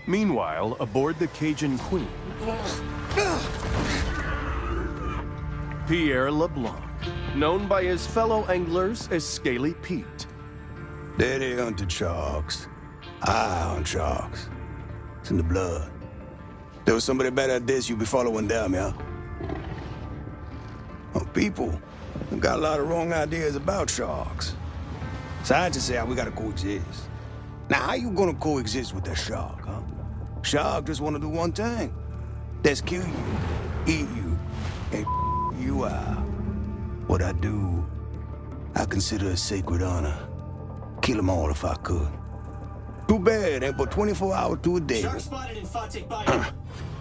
Meanwhile, aboard the Cajun Queen, Pierre LeBlanc, known by his fellow anglers as Scaly Pete. There they hunted sharks. I hunt sharks. It's in the blood. There was somebody better at this, you'd be following them, yeah? Well, people have got a lot of wrong ideas about sharks. Scientists say how we gotta coexist. Now, how you gonna coexist with that shark, huh? Shark just wanna do one thing. That's kill you, eat you, and you out. What I do, I consider a sacred honor. Kill them all if I could. Too bad, ain't but 24 hours to a day. Shark spotted in Fatik Bayou.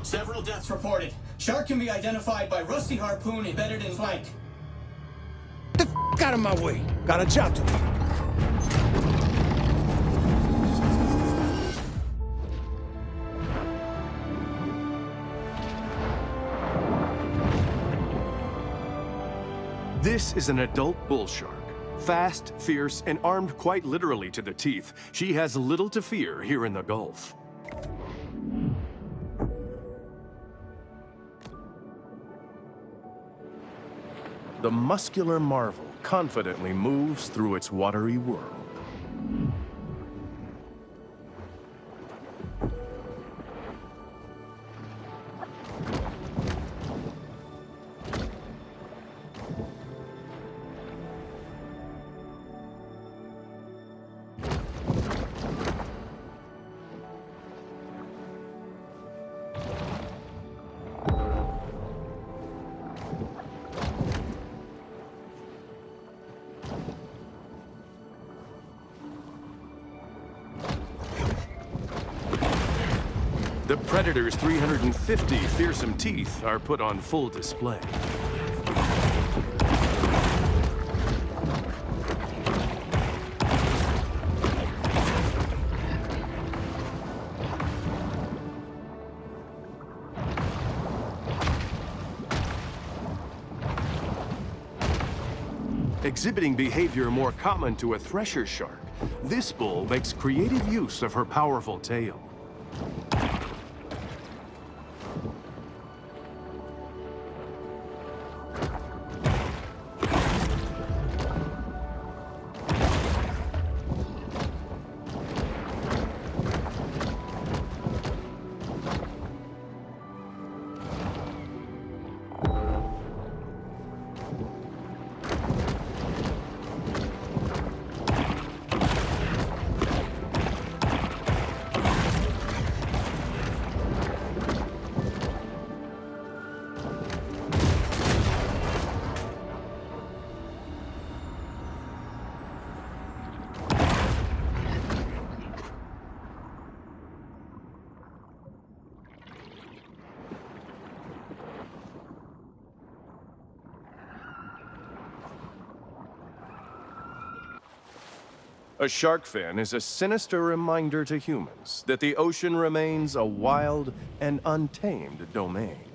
Several deaths reported. Shark can be identified by rusty harpoon embedded in flank. Get the out of my way. Got a job to do. This is an adult bull shark. Fast, fierce, and armed quite literally to the teeth, she has little to fear here in the Gulf. The muscular marvel confidently moves through its watery world. The predator's 350 fearsome teeth are put on full display. Exhibiting behavior more common to a thresher shark, this bull makes creative use of her powerful tail. A shark fin is a sinister reminder to humans that the ocean remains a wild and untamed domain.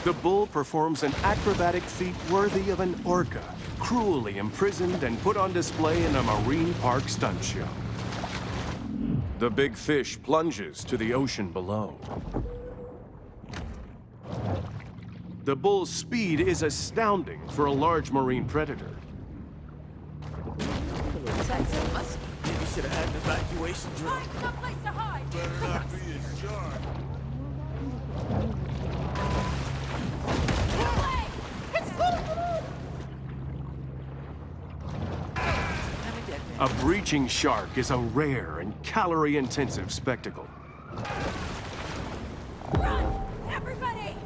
The bull performs an acrobatic feat worthy of an orca, cruelly imprisoned and put on display in a marine park stunt show. The big fish plunges to the ocean below. The bull's speed is astounding for a large marine predator. Maybe should have had an evacuation drill. Find someplace to hide! Better not be a shark. Get away! It's A breaching shark is a rare and calorie-intensive spectacle. Run! Everybody!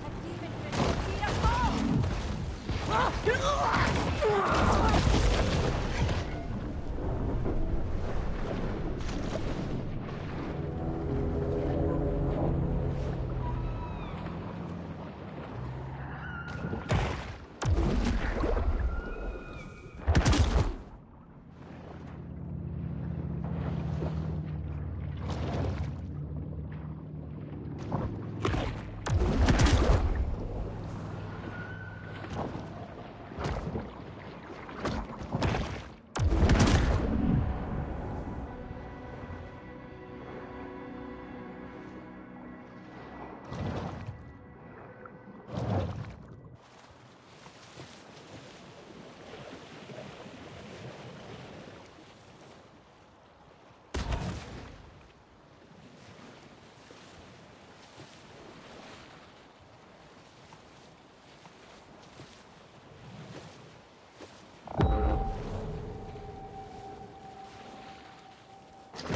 That demon fish need a home!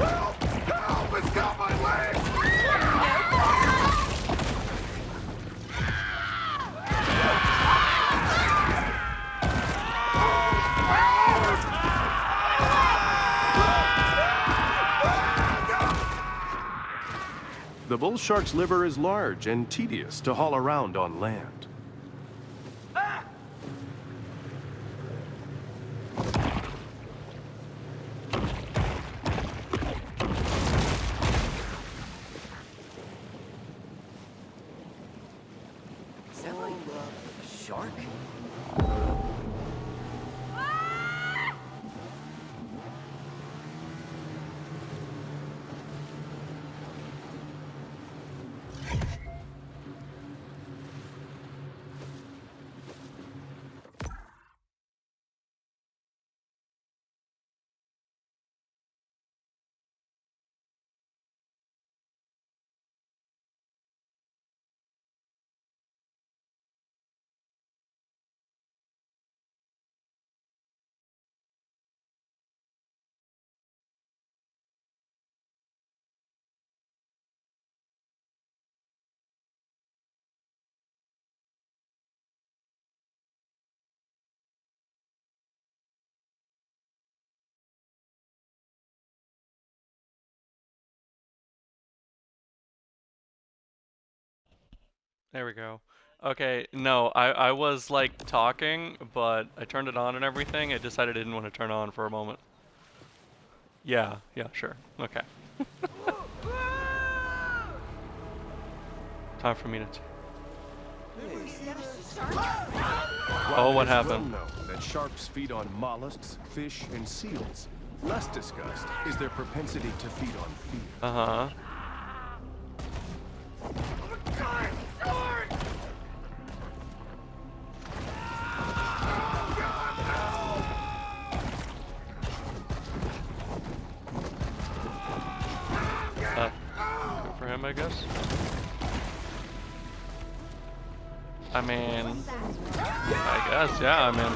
Help! It's got my leg! The bull shark's liver is large and tedious to haul around on land. Is that like a shark? There we go. Okay, no, I was like talking, but I turned it on and everything. I decided I didn't want to turn on for a moment. Yeah, sure. Okay. Time for me to... Oh, what happened? Well known that sharks feed on mollusks, fish, and seals. Less discussed is their propensity to feed on fear. Uh-huh. Good for him, I guess. I mean, I guess, yeah, I mean.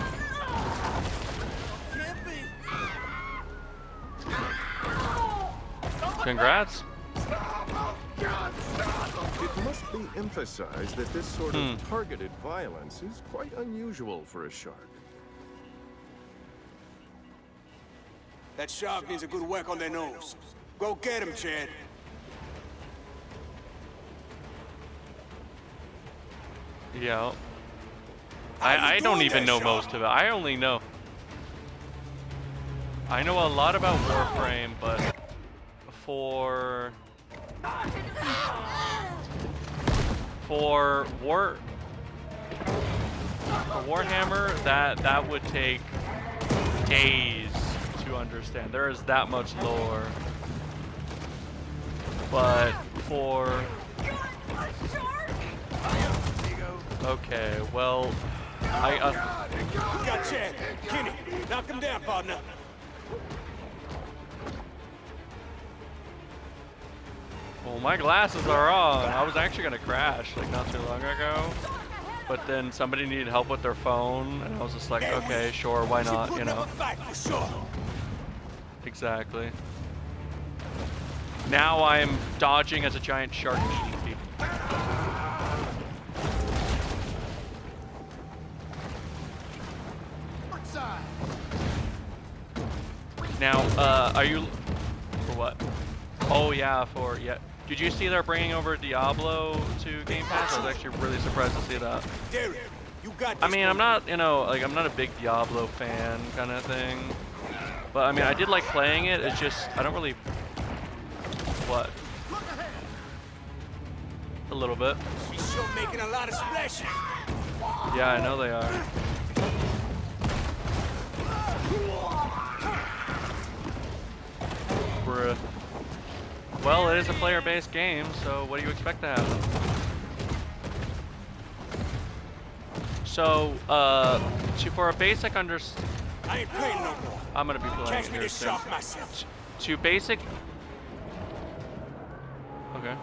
Congrats. It must be emphasized that this sort of targeted violence is quite unusual for a shark. That shark needs a good whack on their nose. Go get him, Chad. Yeah. I don't even know most of it. I only know. I know a lot about Warframe, but for Warhammer, that would take days to understand. There is that much lore. But for okay, well, We got Chad. Kenny, knock him down, partner. well, my glasses are on. I was actually gonna crash like not too long ago, but then somebody needed help with their phone, and I was just like, okay, sure, why not? You know. Fight for sure. Exactly. Now I am dodging as a giant shark eating people. Now, are you for what? Oh yeah, yeah. Did you see they're bringing over Diablo to Game Pass? I was actually really surprised to see that. Derek, you got this. I mean, I'm not, you know, like I'm not a big Diablo fan kind of thing. But I mean, I did like playing it. It's just I don't really. What? A little bit. She's sure making a lot of splashes. Yeah, I know they are. Bruh. Well, it is a player-based game, so what do you expect to happen? So, for a basic understanding, I ain't playing no more. I'm gonna be playing Catch it me here this soon. shark myself. To basic. Okay.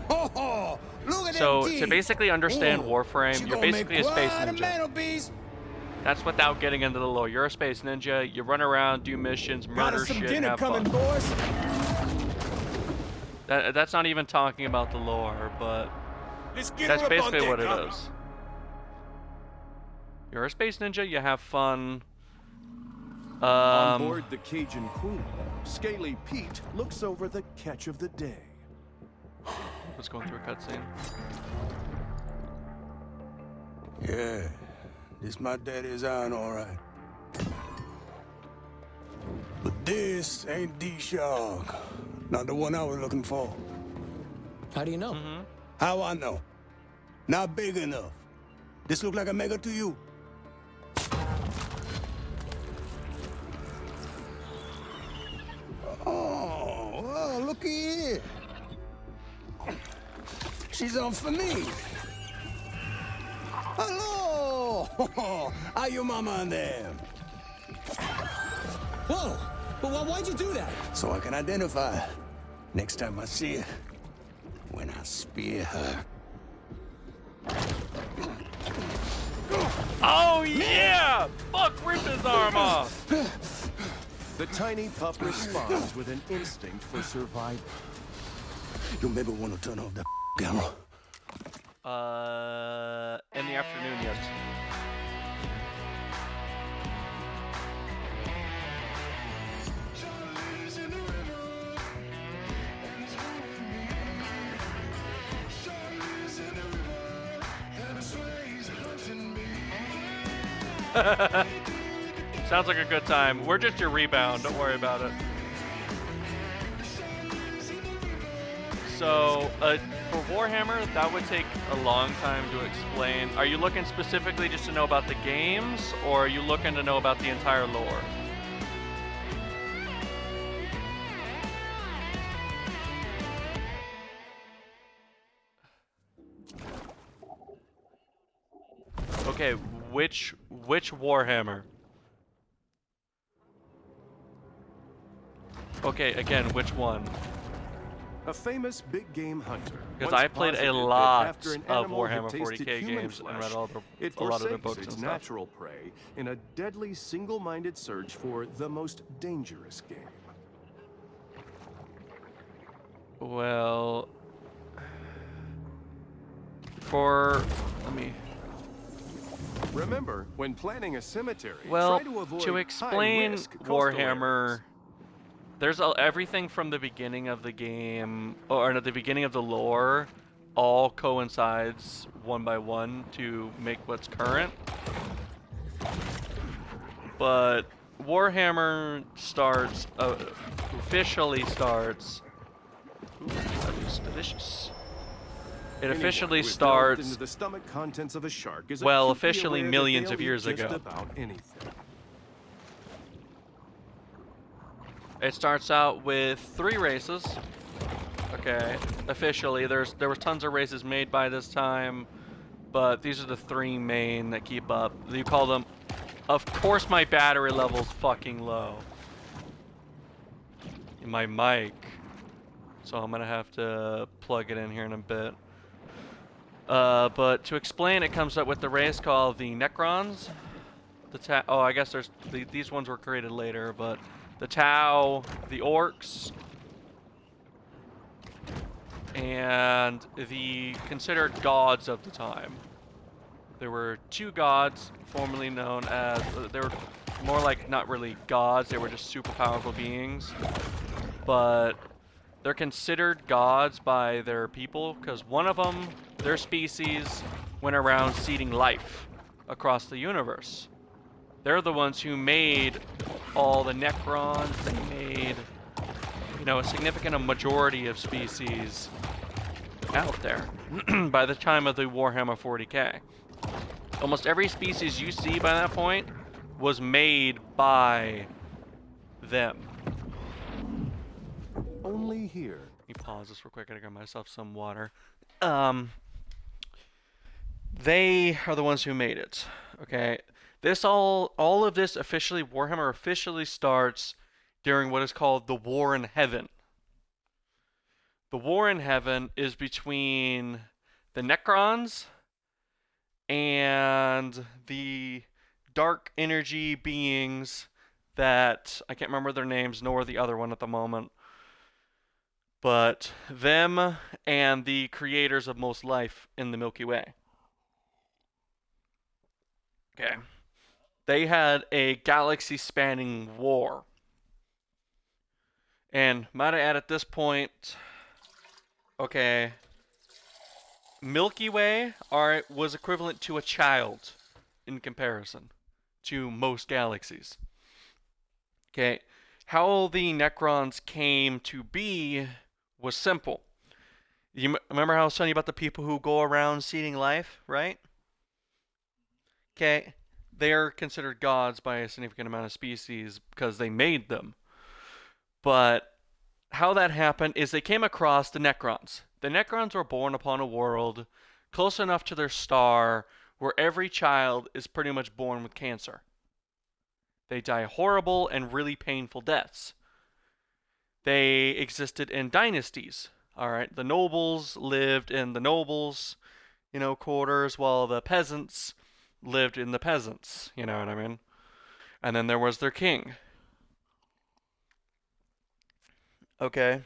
Oh, look at So them to basically understand Ooh, Warframe, she you're gonna basically a make space quite ninja. mantelpiece. That's without getting into the lore. You're a space ninja. You run around, do missions, Got murder us some shit, dinner have coming, fun. boys. That's not even talking about the lore, but Let's get that's her up on basically deck, what it huh? is. You're a space ninja. You have fun. On board the Cajun Queen, Scaly Pete looks over the catch of the day. Let's go through a cutscene. Yeah, this my daddy's iron, all right. But this ain't the shark. Not the one I was looking for. How do you know? How I know? Not big enough. This look like a mega to you? Oh, well, looky here. She's on for me. Hello! How your mama and them? Whoa! But why'd you do that? So I can identify her. Next time I see her, when I spear her. Oh yeah! Fuck, rip his arm off. The tiny pup responds with an instinct for survival. You maybe want to turn off that camera. In the afternoon, yes. Sounds like a good time. We're just your rebound. Don't worry about it. So, for Warhammer, that would take a long time to explain. Are you looking specifically just to know about the games, or are you looking to know about the entire lore? Okay, which Warhammer? Okay, again, which one? A famous big game hunter. Because once I played a posited that lot after an of animal had Warhammer tasted 40k human games and flesh, read it a lot of their forsakes books its and stuff. natural prey in a deadly single-minded search for the most dangerous game. Well, let me. Remember, when planning a cemetery, Well, try to avoid to explain high-risk coastal Warhammer, areas. there's everything from the beginning of the game, or at the beginning of the lore, all coincides one by one to make what's current. But Warhammer officially starts. Ooh, that looks delicious. It Anyone officially who has delved starts. into the stomach contents of a shark is Well, acutely officially aware that millions they'll of years eat just ago. about anything. It starts out with 3 races. Okay, officially, there was tons of races made by this time, but these are the 3 main that keep up. You call them. Of course, my battery level's fucking low in my mic, so I'm gonna have to plug it in here in a bit. But to explain, it comes up with the race called the Necrons. I guess these ones were created later, but the Tau, the Orcs, and the considered gods of the time. There were 2 gods formerly known as, they were more like not really gods, they were just super powerful beings. But they're considered gods by their people because one of them, their species, went around seeding life across the universe. They're the ones who made all the Necrons. They made, a significant majority of species out there by the time of the Warhammer 40k. Almost every species you see by that point was made by them. Only here. Let me pause this real quick. I gotta get myself some water. They are the ones who made it. Okay, all of this officially, Warhammer officially starts during what is called the War in Heaven. The War in Heaven is between the Necrons and the dark energy beings that I can't remember their names nor the other one at the moment. But them and the creators of most life in the Milky Way. Okay. They had a galaxy-spanning war. And might I add at this point, okay, Milky Way was equivalent to a child in comparison to most galaxies. Okay, how the Necrons came to be was simple. You remember how I was telling you about the people who go around seeding life, right? Okay, they're considered gods by a significant amount of species because they made them. But how that happened is they came across the Necrons. The Necrons were born upon a world close enough to their star where every child is pretty much born with cancer. They die horrible and really painful deaths. They existed in dynasties. All right, the nobles lived in the nobles, quarters, while the peasants lived in the peasants. You know what I mean? And then there was their king. Okay.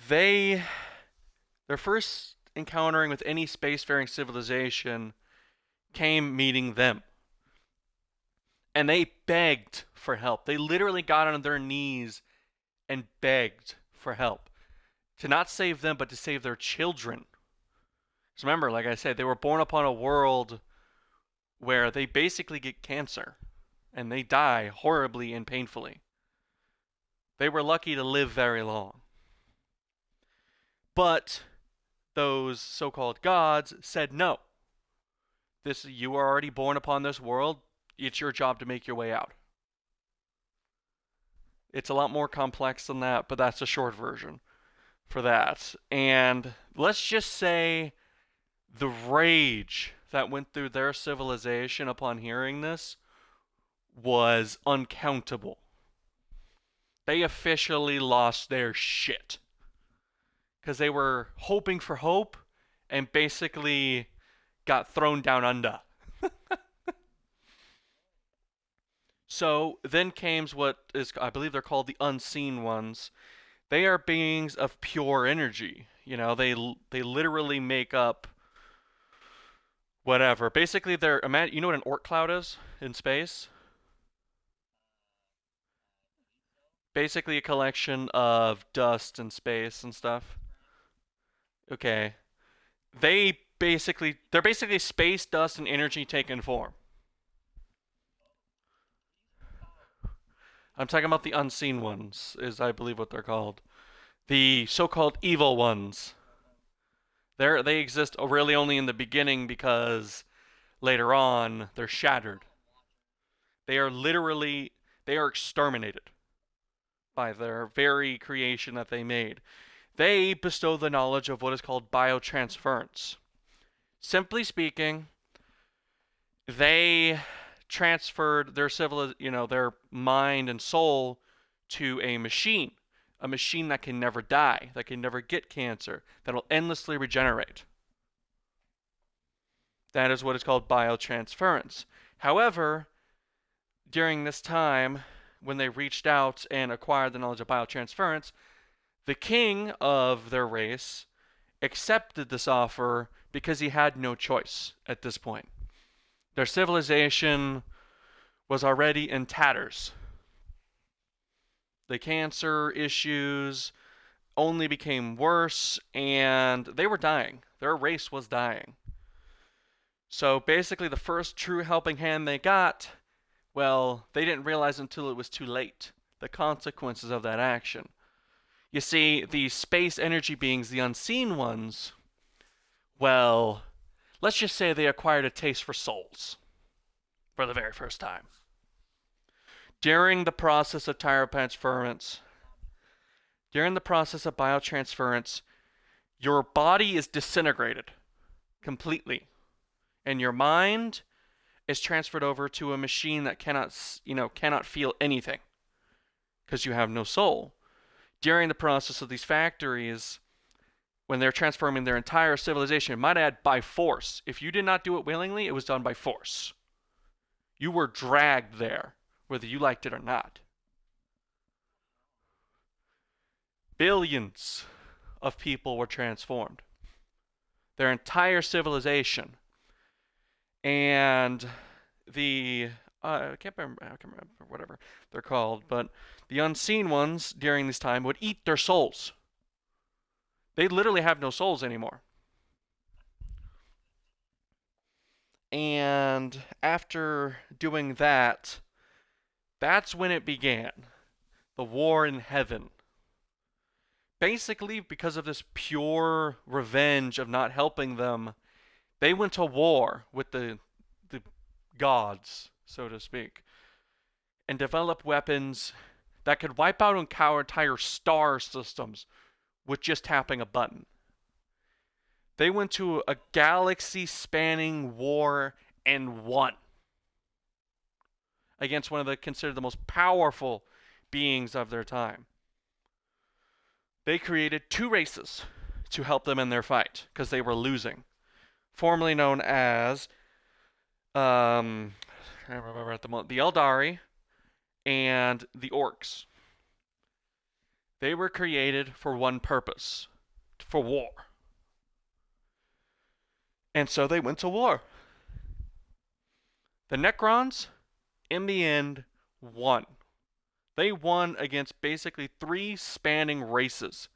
Their first encountering with any spacefaring civilization came meeting them. And they begged for help. They literally got on their knees and begged for help. To not save them, but to save their children. Because remember, like I said, they were born upon a world where they basically get cancer. And they die horribly and painfully. They were lucky to live very long. But those so-called gods said no. You are already born upon this world. It's your job to make your way out. It's a lot more complex than that, but that's a short version for that. And let's just say the rage that went through their civilization upon hearing this was uncountable. They officially lost their shit. Because they were hoping for hope and basically got thrown down under. So then came what is, I believe they're called the Unseen Ones. They are beings of pure energy. They literally make up whatever. Basically, you know what an Oort cloud is in space? Basically a collection of dust and space and stuff. Okay. They're basically space, dust, and energy taken form. I'm talking about the Unseen Ones, is I believe what they're called. The so-called evil ones. They exist really only in the beginning because later on they're shattered. They are exterminated by their very creation that they made. They bestow the knowledge of what is called biotransference. Simply speaking, they transferred their mind and soul to a machine that can never die, that can never get cancer, that will endlessly regenerate. That is what is called biotransference. However, during this time, when they reached out and acquired the knowledge of biotransference, the king of their race accepted this offer because he had no choice at this point. Their civilization was already in tatters. The cancer issues only became worse, and they were dying. Their race was dying. So basically, the first true helping hand they got, well, they didn't realize until it was too late, the consequences of that action. You see, the space energy beings, the Unseen Ones, well, let's just say they acquired a taste for souls for the very first time. During the process of biotransference, your body is disintegrated completely, and your mind is transferred over to a machine that cannot feel anything because you have no soul. During the process of these factories, when they're transforming their entire civilization, might add by force. If you did not do it willingly, it was done by force. You were dragged there, whether you liked it or not. Billions of people were transformed. Their entire civilization. And the I can't remember whatever they're called, but the unseen ones during this time would eat their souls. They literally have no souls anymore. And after doing that, that's when it began. The war in heaven. Basically, because of this pure revenge of not helping them, they went to war with the gods, so to speak, and developed weapons that could wipe out entire star systems with just tapping a button. They went to a galaxy-spanning war and won against one of the considered the most powerful beings of their time. They created 2 races to help them in their fight because they were losing, formerly known as I remember at the moment, the Eldari and the Orcs. They were created for one purpose, for war. And so they went to war. The Necrons, in the end, won. They won against basically 3 spanning races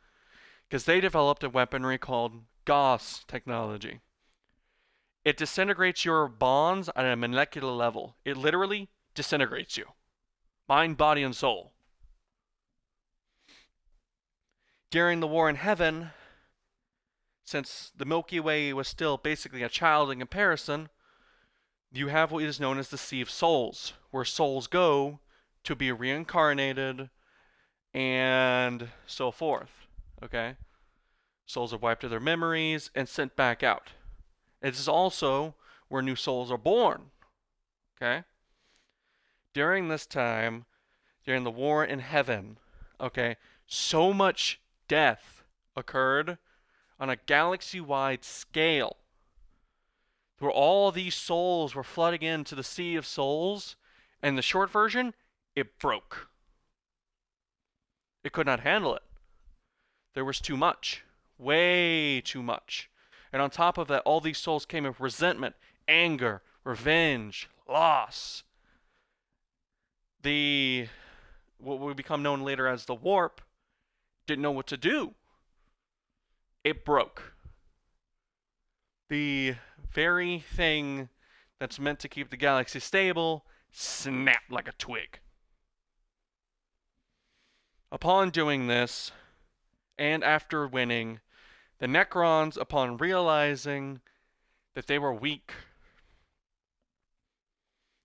because they developed a weaponry called Gauss technology. It disintegrates your bonds at a molecular level. It literally disintegrates you. Mind, body, and soul. During the war in heaven, since the Milky Way was still basically a child in comparison, you have what is known as the Sea of Souls, where souls go to be reincarnated and so forth. Okay? Souls are wiped of their memories and sent back out. It is also where new souls are born. Okay? During this time, during the war in heaven, okay, so much death occurred on a galaxy-wide scale where all these souls were flooding into the Sea of Souls, and the short version, it broke. It could not handle it. There was too much. Way too much. And on top of that, all these souls came with resentment, anger, revenge, loss. What would become known later as the warp didn't know what to do. It broke. The very thing that's meant to keep the galaxy stable snapped like a twig. Upon doing this, and after winning, the Necrons, upon realizing that they were weak,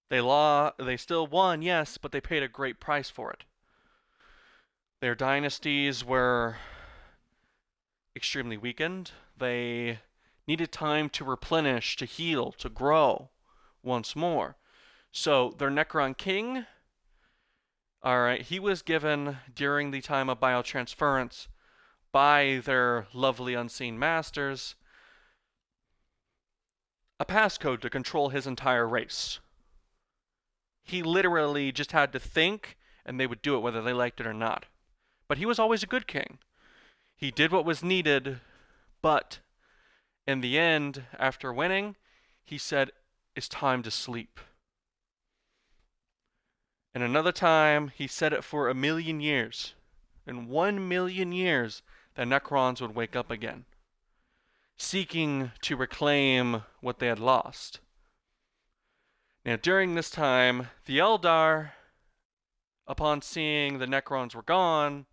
they still won, yes, but they paid a great price for it. Their dynasties were extremely weakened. They needed time to replenish, to heal, to grow once more. So their Necron king, alright, he was given during the time of biotransference by their lovely unseen masters a passcode to control his entire race. He literally just had to think, and they would do it whether they liked it or not. But he was always a good king. He did what was needed, but in the end, after winning, he said, "It's time to sleep." And another time, he said it for 1,000,000 years. In 1,000,000 years, the Necrons would wake up again, seeking to reclaim what they had lost. Now, during this time, the Eldar, upon seeing the Necrons were gone,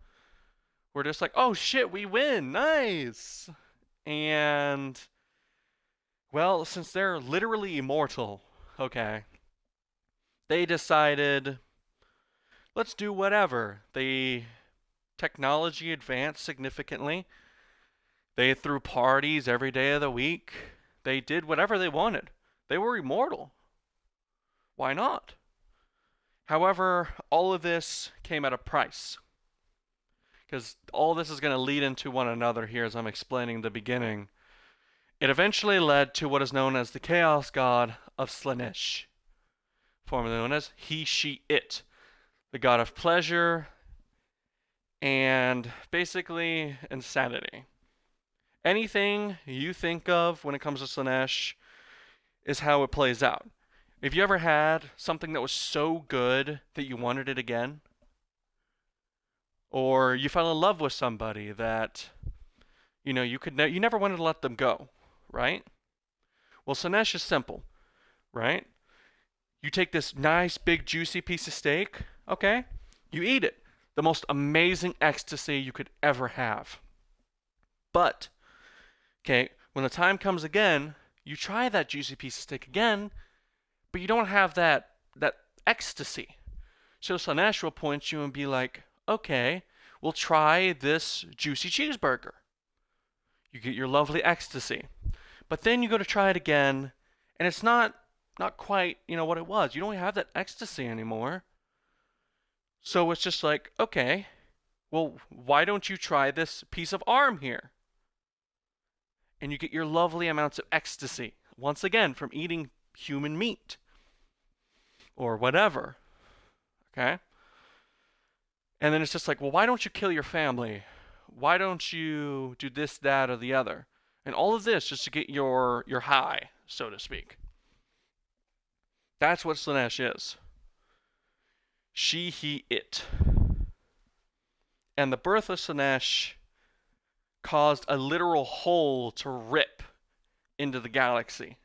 were just like, "Oh shit, we win, nice!" And, well, since they're literally immortal, okay, they decided, let's do whatever. The technology advanced significantly. They threw parties every day of the week. They did whatever they wanted. They were immortal. Why not? However, all of this came at a price. Because all this is going to lead into one another here as I'm explaining the beginning. It eventually led to what is known as the Chaos God of Slaanesh, formerly known as he, she, it, the god of pleasure and basically insanity. Anything you think of when it comes to Slanesh is how it plays out. Have you ever had something that was so good that you wanted it again? Or you fell in love with somebody that, you know, you never wanted to let them go, right? Well, Slanesh is simple, right? You take this nice, big, juicy piece of steak, okay? You eat it. The most amazing ecstasy you could ever have. But, okay, when the time comes again, you try that juicy piece of steak again, but you don't have that ecstasy. So Slanesh will point you and be like, okay, we'll try this juicy cheeseburger. You get your lovely ecstasy. But then you go to try it again, and it's not quite, you know, what it was. You don't have that ecstasy anymore. So it's just like, okay, well, why don't you try this piece of arm here? And you get your lovely amounts of ecstasy, once again, from eating human meat. Or whatever. Okay? And then it's just like, well, why don't you kill your family? Why don't you do this, that, or the other? And all of this just to get your high, so to speak. That's what Slanesh is. She, he, it. And the birth of Slanesh caused a literal hole to rip into the galaxy.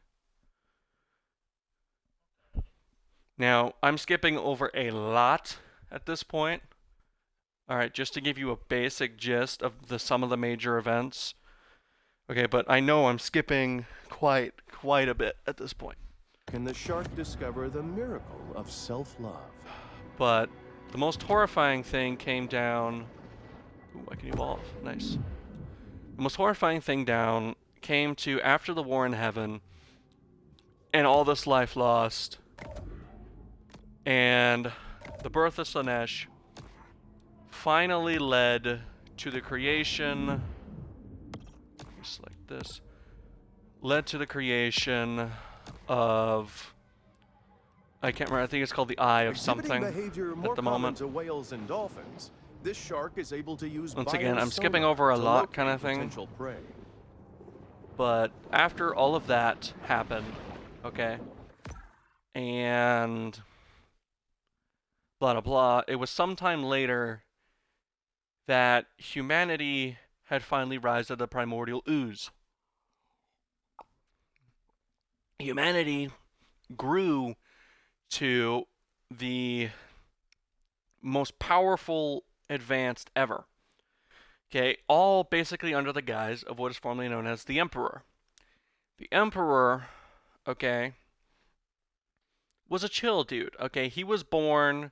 Now, I'm skipping over a lot at this point. Alright, just to give you a basic gist of some of the major events. Okay, but I know I'm skipping quite a bit at this point. Can the shark discover the miracle of self-love? But the most horrifying thing came down... Ooh, I can evolve. Nice. The most horrifying thing came to after the war in heaven and all this life lost and the birth of Slanesh finally led to the creation, just like this, led to the creation of, I can't remember, I think it's called the Eye of something behavior more at the common moment. to whales and dolphins. This shark is able to use Once again, I'm biosonar skipping over a to lot locate kind of thing. potential prey. But after all of that happened, okay, and blah blah blah, it was sometime later that humanity had finally risen to the primordial ooze. Humanity grew to the most powerful advanced ever. Okay, all basically under the guise of what is formerly known as the Emperor. The Emperor, okay, was a chill dude, okay? He was born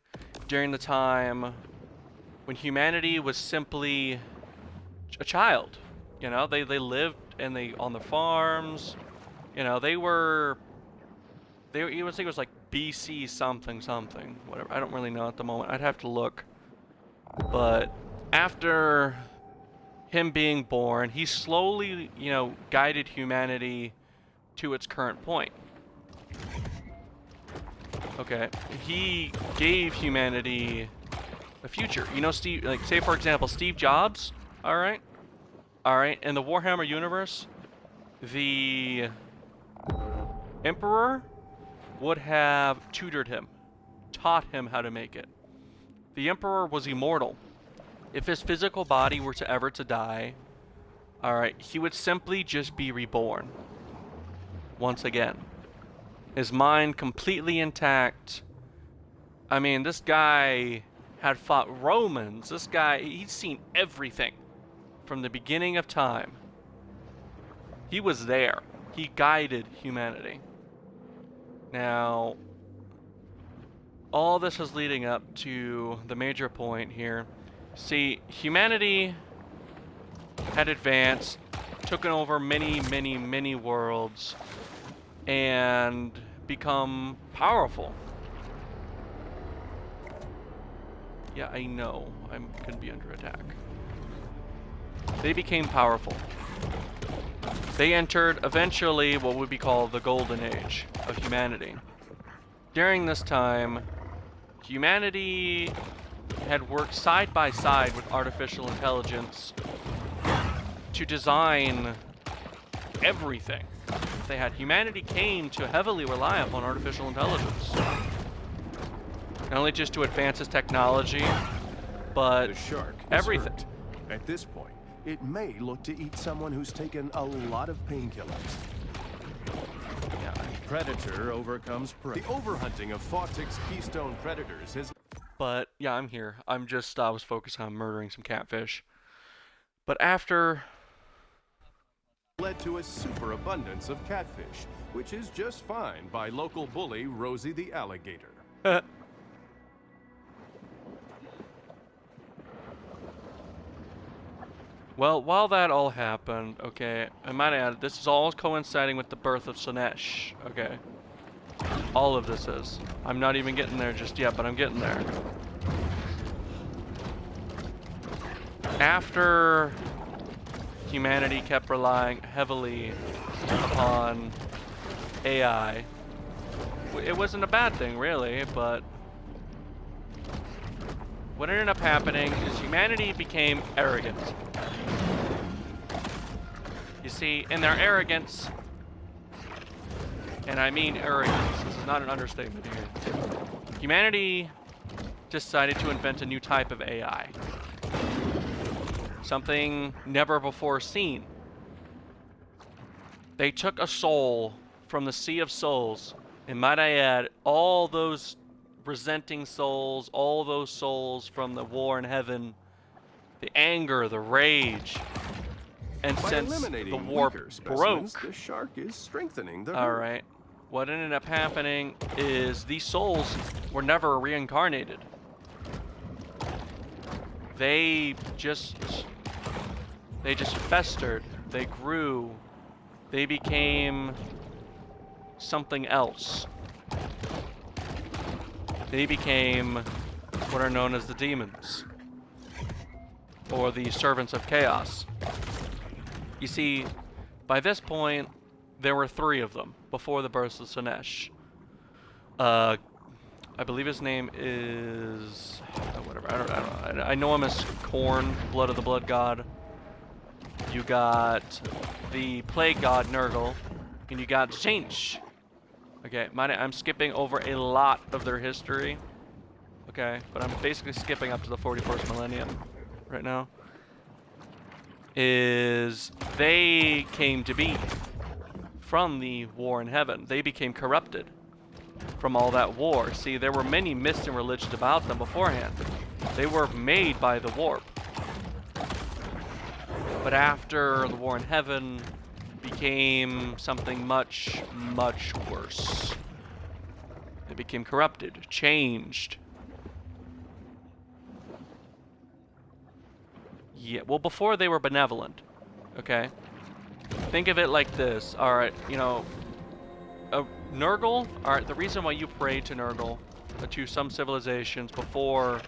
during the time when humanity was simply a child. You know, they lived and on the farms. You know, you would think it was like BC something, whatever. I don't really know at the moment. I'd have to look. But after him being born, he slowly, you know, guided humanity to its current point. Okay, he gave humanity a future. You know, Steve, like, say for example, Steve Jobs, alright, in the Warhammer universe, the Emperor would have tutored him, taught him how to make it. The Emperor was immortal. If his physical body were to ever to die, alright, he would simply just be reborn. Once again. His mind completely intact. I mean, this guy had fought Romans. This guy, he'd seen everything from the beginning of time. He was there. He guided humanity. Now, all this is leading up to the major point here. See, humanity had advanced, taken over many worlds, and become powerful. Yeah, I know. I'm gonna be under attack. They became powerful. They entered, eventually, what would be called the Golden Age of humanity. during this time, humanity had worked side by side with artificial intelligence to design everything. Humanity came to heavily rely upon artificial intelligence. Not only just to advance its technology, but The shark is everything. hurt. At this point, it may look to eat someone who's taken a lot of painkillers. Yeah. Predator overcomes prey. The overhunting of Fawtick's keystone predators has But yeah, I'm here. I was focused on murdering some catfish. But after led to a superabundance of catfish, which is just fine by local bully Rosie the alligator. Well, while that all happened, okay, I might add, this is all coinciding with the birth of Slanesh, okay? All of this is. I'm not even getting there just yet, but I'm getting there. After humanity kept relying heavily upon AI, it wasn't a bad thing, really, but what ended up happening is humanity became arrogant. You see, in their arrogance, and I mean arrogance, this is not an understatement here, humanity decided to invent a new type of AI. Something never before seen. They took a soul from the Sea of Souls, and might I add, all those resenting souls, all those souls from the war in heaven, the anger, the rage, and By since eliminating the war weaker specimens, broke, the shark is strengthening the all herd. right, what ended up happening is these souls were never reincarnated. They just festered, they grew, they became something else. They became what are known as the demons, or the servants of chaos. You see, by this point, there were 3 of them before the birth of Slanesh. I believe his name is whatever. I don't know. I know him as Korn, Blood of the Blood God. You got the Plague God Nurgle, and you got Tzeentch. Okay, I'm skipping over a lot of their history. Okay, but I'm basically skipping up to the 41st millennium right now. They came to be from the war in heaven. They became corrupted from all that war. See, there were many myths and religions about them beforehand. They were made by the warp. But after the war in heaven became something much, much worse. They became corrupted, changed. Yeah, well, before they were benevolent, okay? Think of it like this, alright, you know, Nurgle, alright, the reason why you prayed to Nurgle, to some civilizations before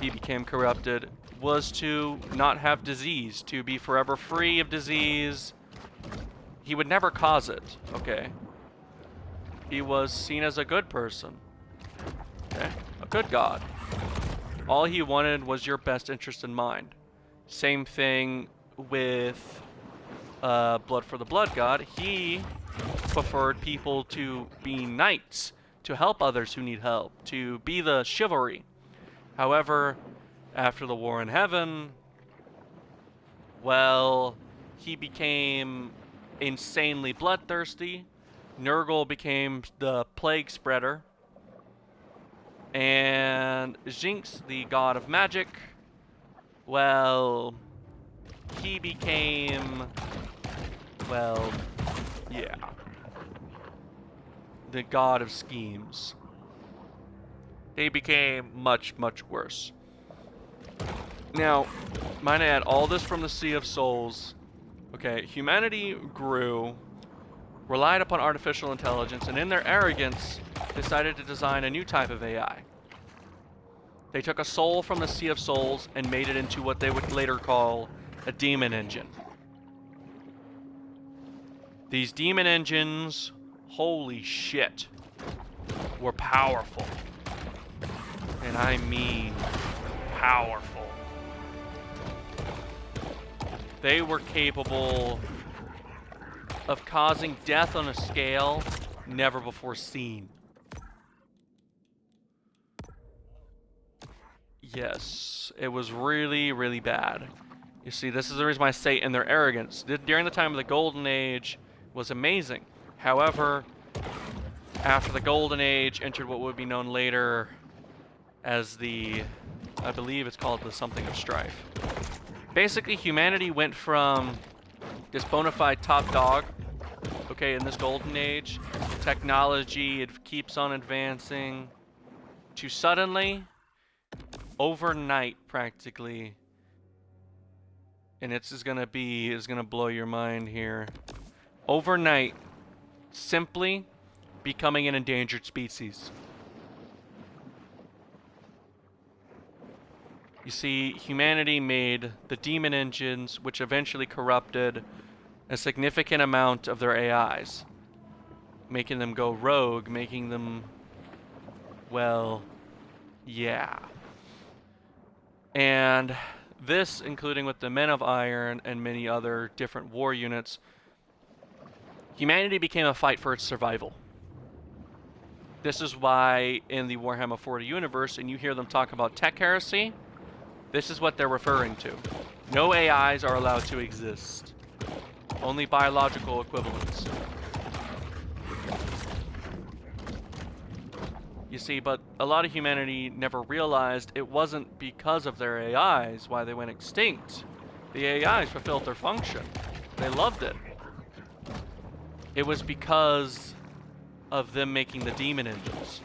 he became corrupted, was to not have disease, to be forever free of disease. He would never cause it, okay? He was seen as a good person, okay? A good god. All he wanted was your best interest in mind. Same thing with Blood for the Blood God. He preferred people to be knights, to help others who need help, to be the chivalry. However, after the war in heaven, well, he became insanely bloodthirsty. Nurgle became the plague spreader. And Jinx, the god of magic, well, he became, well, yeah, the god of schemes. They became much, much worse. Now, might I add, all this from the Sea of Souls. Okay, humanity grew, relied upon artificial intelligence, and in their arrogance, decided to design a new type of AI. They took a soul from the Sea of Souls and made it into what they would later call a demon engine. These demon engines, holy shit. were powerful. And I mean powerful. They were capable of causing death on a scale never before seen. Yes, it was really, really bad. You see, this is the reason why I say in their arrogance. During the time of the Golden Age was amazing. However, after the Golden Age entered what would be known later as the, I believe it's called the something of strife. Basically, humanity went from this bona fide top dog, okay, in this Golden Age, technology, it keeps on advancing, to suddenly, overnight practically, and it's gonna blow your mind here, overnight, simply becoming an endangered species. You see, humanity made the demon engines, which eventually corrupted a significant amount of their AIs, making them go rogue, making them, well, yeah. And this, including with the Men of Iron and many other different war units, humanity became a fight for its survival. This is why in the Warhammer 40 universe, and you hear them talk about tech heresy, this is what they're referring to. No AIs are allowed to exist. Only biological equivalents. You see, but a lot of humanity never realized it wasn't because of their AIs why they went extinct. The AIs fulfilled their function. They loved it. It was because of them making the demon engines.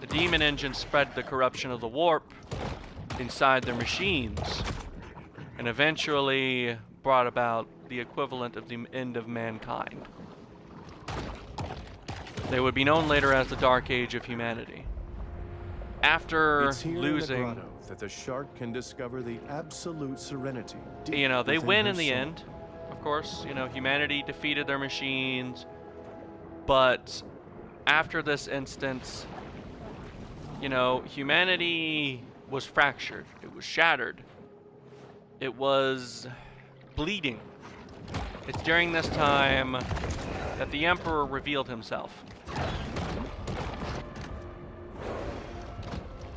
The demon engines spread the corruption of the warp inside their machines, and eventually brought about the equivalent of the end of mankind. They would be known later as the Dark Age of humanity. After It's here losing, in the grotto that the shark can discover the absolute serenity. you know, they within win her in the soul. end. Of course, you know, humanity defeated their machines, but after this instance, you know, humanity was fractured. It was shattered. It was bleeding. It's during this time that the Emperor revealed himself.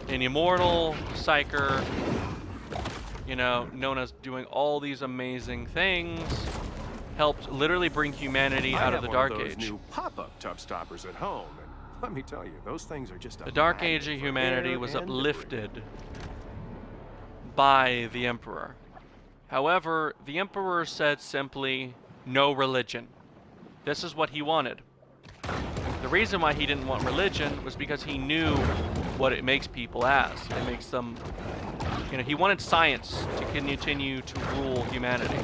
An immortal psyker, you know, known as doing all these amazing things, helped literally bring humanity out of the Dark I have one of those Age. new pop-up tub stoppers at home, and let me tell you, those things are just a The Dark magnet Age of for humanity air was and debris. uplifted by the Emperor. However, the Emperor said simply, no religion. This is what he wanted. The reason why he didn't want religion was because he knew what it makes people as. It makes them, you know, he wanted science to continue to rule humanity.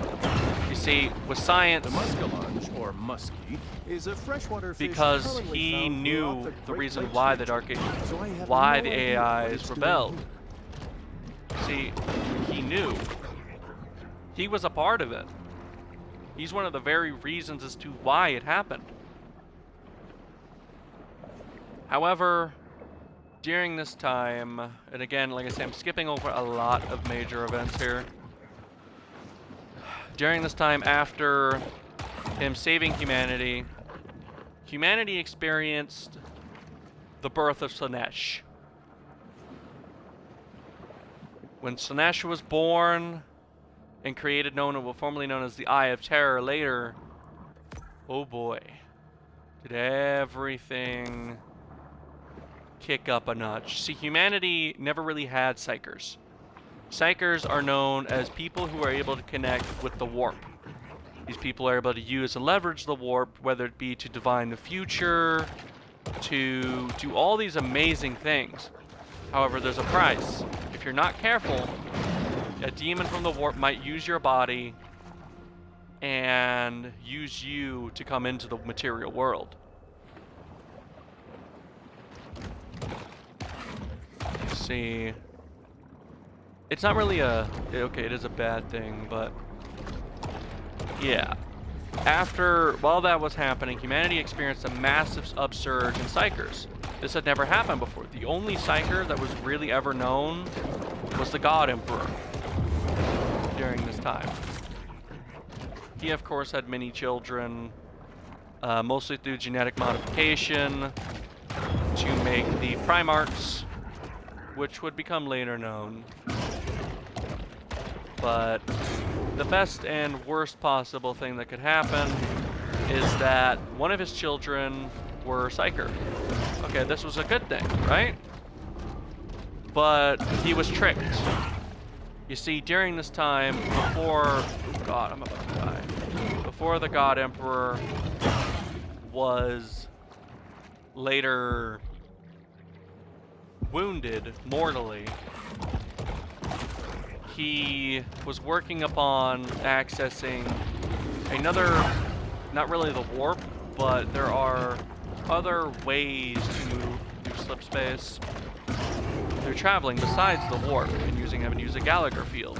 You see, with science, The muskellunge, or muskie, is a freshwater fish because currently he found knew throughout the Great reason Lakes why the region. Dark Age, So I have why no the idea what AIs it's doing rebelled. here. See, he knew. He was a part of it. He's one of the very reasons as to why it happened. However, during this time, and again, like I say, I'm skipping over a lot of major events here. During this time, after him saving humanity, humanity experienced the birth of Slanesh. When Slanesh was born and created formerly known as the Eye of Terror later, oh boy, did everything kick up a notch. See, humanity never really had psychers. Psychers are known as people who are able to connect with the warp. These people are able to use and leverage the warp, whether it be to divine the future, to do all these amazing things. However, there's a price. If you're not careful, a demon from the warp might use your body and use you to come into the material world. See, it's not really okay, it is a bad thing, but yeah. While that was happening, humanity experienced a massive upsurge in psychers. This had never happened before. The only psyker that was really ever known was the God Emperor during this time. He, of course, had many children, mostly through genetic modification, to make the Primarchs, which would become later known. But the best and worst possible thing that could happen is that one of his children were Psyker. Okay, this was a good thing, right? But he was tricked. You see, during this time, before... God, I'm about to die. Before the God Emperor was later wounded mortally, he was working upon accessing another, not really the warp, but there are other ways to move through slip space through traveling besides the warp and having to use a Gallagher field.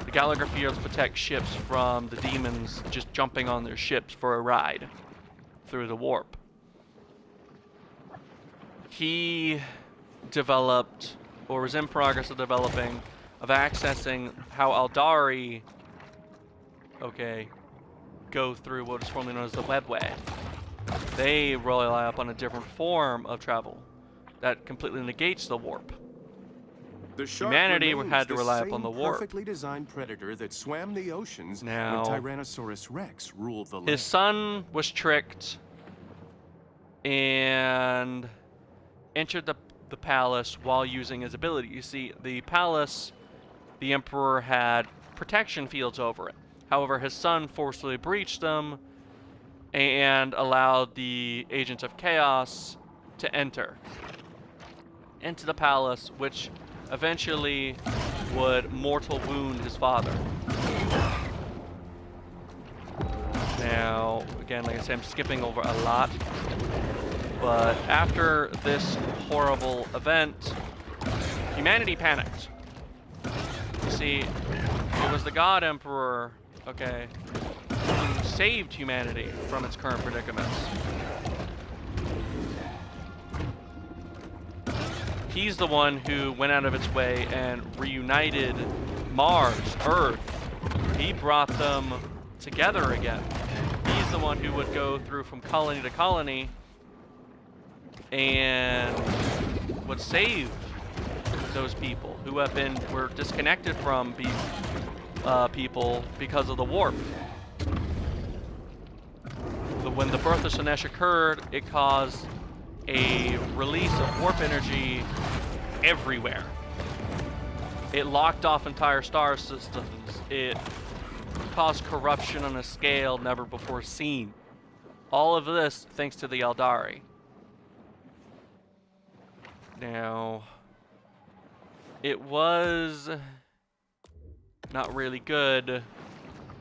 The Gallagher fields protect ships from the demons just jumping on their ships for a ride through the warp. He developed, or was in progress of developing, of accessing how Aldari, go through what is formerly known as the webway. They rely upon a different form of travel that completely negates the warp. The shark Humanity remains had to the rely same upon the warp. perfectly designed predator that swam the oceans Now, when Tyrannosaurus Rex ruled the land. his son was tricked and entered the palace while using his ability. You see, the palace, the Emperor had protection fields over it. However, his son forcefully breached them and allowed the Agents of Chaos to enter into the palace, which eventually would mortal wound his father. Now, again, like I said, I'm skipping over a lot. But after this horrible event, humanity panicked. You see, it was the God Emperor, who saved humanity from its current predicaments. He's the one who went out of its way and reunited Mars, Earth. He brought them together again. He's the one who would go through from colony to colony and would save those people who were disconnected from people because of the warp. When the birth of Slanesh occurred, it caused a release of warp energy everywhere. It locked off entire star systems. It caused corruption on a scale never before seen. All of this thanks to the Eldari. Now, it was not really good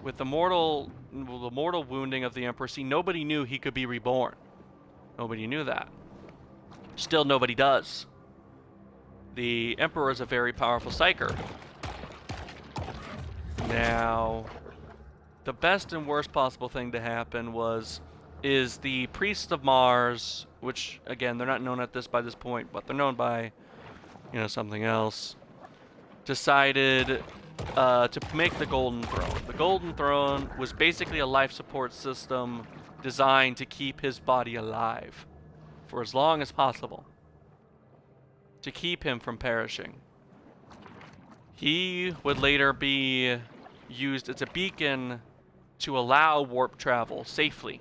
with the mortal wounding of the Emperor. See, nobody knew he could be reborn. Nobody knew that. Still, nobody does. The Emperor is a very powerful psyker. Now, the best and worst possible thing to happen is the Priests of Mars, which, again, they're not known by this point, but they're known by, something else, decided to make the Golden Throne. The Golden Throne was basically a life support system designed to keep his body alive for as long as possible, to keep him from perishing. He would later be used as a beacon to allow warp travel safely.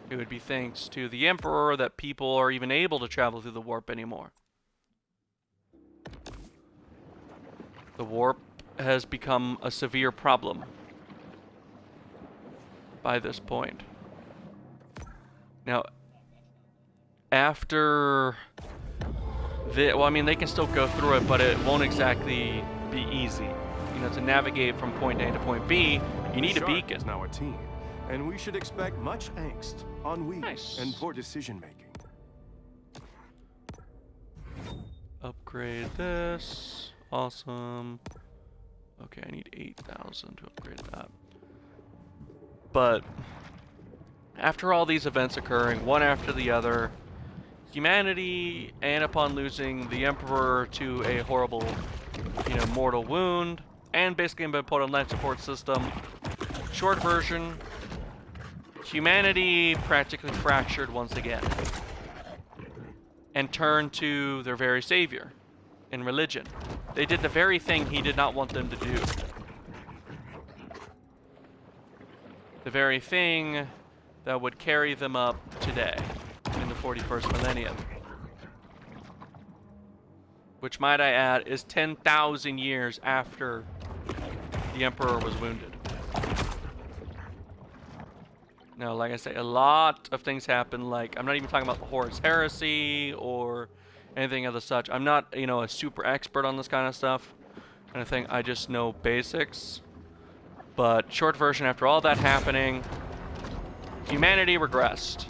It would be thanks to the Emperor that people are even able to travel through the warp anymore. The warp has become a severe problem by this point. Now, after they can still go through it, but it won't exactly be easy. To navigate from point A to point B, you need a beacon. Is now a team, and we should expect much angst, ennui, Nice. and poor decision-making. Upgrade this. Awesome. Okay, I need 8,000 to upgrade that. But after all these events occurring, one after the other, humanity, and upon losing the Emperor to a horrible, mortal wound, and basically been put on life support system, short version, humanity practically fractured once again and turned to their very savior in religion. They did the very thing he did not want them to do. The very thing that would carry them up today in the 41st millennium. Which, might I add, is 10,000 years after the Emperor was wounded. Now, like I say, a lot of things happen. Like, I'm not even talking about the Horus Heresy or anything of the such. I'm not, a super expert on this kind of stuff. And I think I just know basics. But short version, after all that happening, humanity regressed,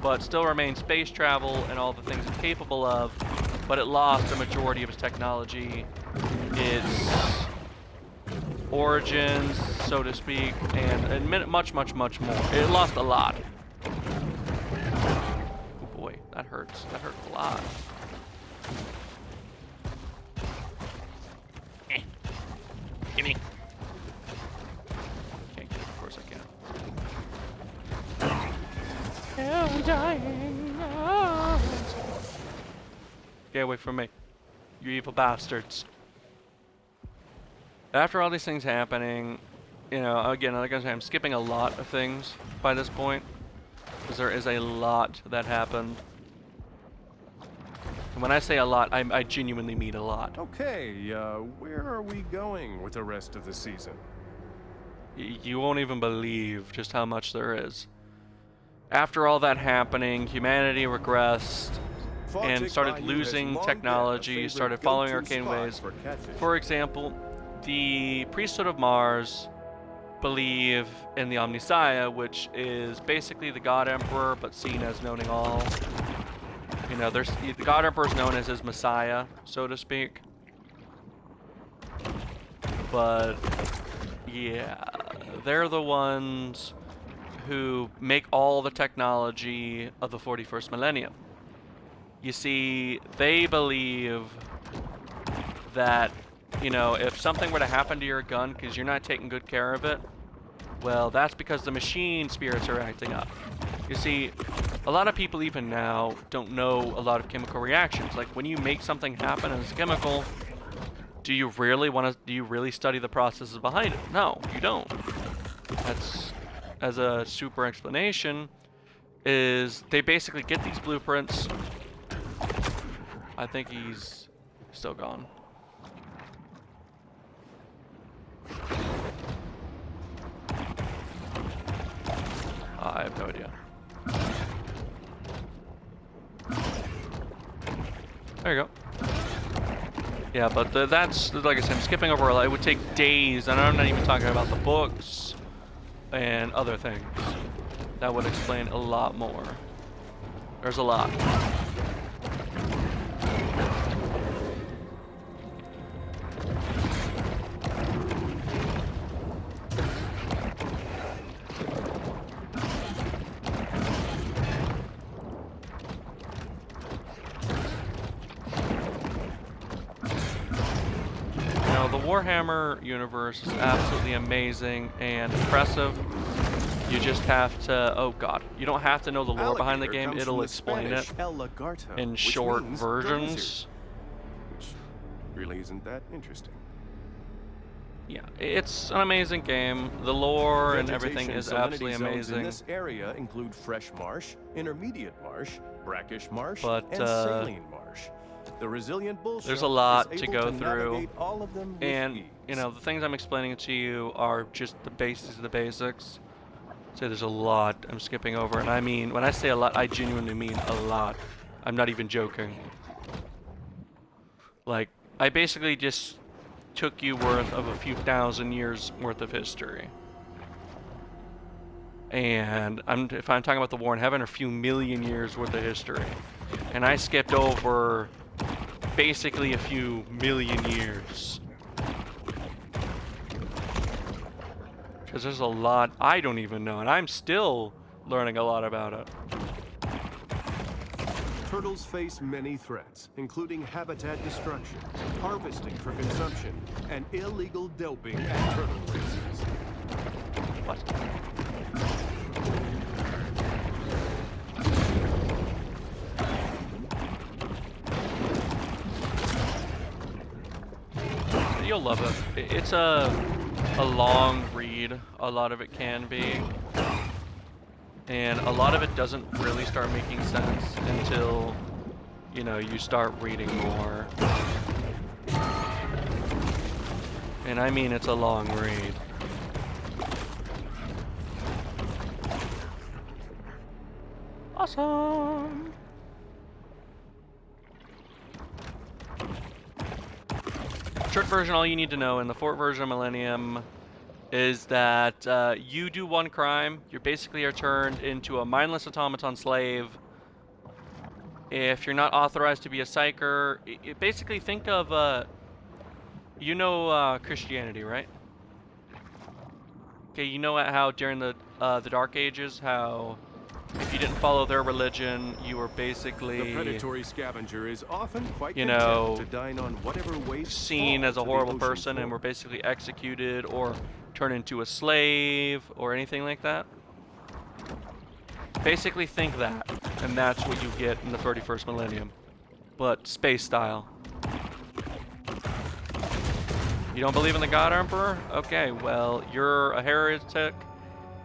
but still remained space travel and all the things it's capable of. But it lost a majority of its technology, its origins, so to speak, and much, much, much more. It lost a lot. Oh boy, that hurts. That hurt a lot. Gimme. Can't get it, of course I can. I'm dying. Get away from me, you evil bastards. After all these things happening, again, like I said, I'm skipping a lot of things by this point, because there is a lot that happened. And when I say a lot, I genuinely mean a lot. Okay, where are we going with the rest of the season? You won't even believe just how much there is. After all that happening, humanity regressed and started losing technology, started following arcane ways. For example, the Priesthood of Mars believe in the Omnissiah, which is basically the God Emperor, but seen as knowing all. The God Emperor is known as his Messiah, so to speak. But yeah, they're the ones who make all the technology of the 41st millennium. You see, they believe that, if something were to happen to your gun because you're not taking good care of it, well, that's because the machine spirits are acting up. You see, a lot of people even now don't know a lot of chemical reactions. Like, when you make something happen as a chemical, do you really study the processes behind it? No, you don't. That's, as a super explanation, is they basically get these blueprints. I think he's still gone. I have no idea. There you go. Yeah, but that's, like I said, I'm skipping over a lot. It would take days, and I'm not even talking about the books and other things. That would explain a lot more. There's a lot. Warhammer universe is absolutely amazing and impressive. You just have to, oh god, you don't have to know the lore behind the game, it'll explain it in short versions. Which really isn't that interesting. Yeah, it's an amazing game. The lore and everything is absolutely amazing. In this area include fresh marsh, intermediate marsh, brackish marsh, but, and saline marsh. The resilient bull there's a lot to go through, and the things I'm explaining to you are just the basics of the basics. So there's a lot I'm skipping over, and I mean, when I say a lot, I genuinely mean a lot. I'm not even joking. Like, I basically just took you worth of a few thousand years worth of history. And if I'm talking about the War in Heaven, a few million years worth of history. And I skipped over basically a few million years. Because there's a lot I don't even know, and I'm still learning a lot about it. Turtles face many threats, including habitat destruction, harvesting for consumption, and illegal doping at turtle races. What? You'll love it. It's a long read. A lot of it can be. And a lot of it doesn't really start making sense until, you know, you start reading more. And I mean, it's a long read. Awesome! Short version, all you need to know in the fourth version of Millennium is that you do one crime, you basically are turned into a mindless automaton slave. If you're not authorized to be a psyker, basically think of, you know Christianity, right? Okay, you know how during the Dark Ages, how if you didn't follow their religion, you were basically The predatory scavenger is often quite you content know, to dine on whatever waste seen falls as a to the horrible ocean person floor. and were basically executed or turned into a slave or anything like that. Basically think that, and that's what you get in the 31st millennium, but space style. You don't believe in the God Emperor? Okay, well, you're a heretic,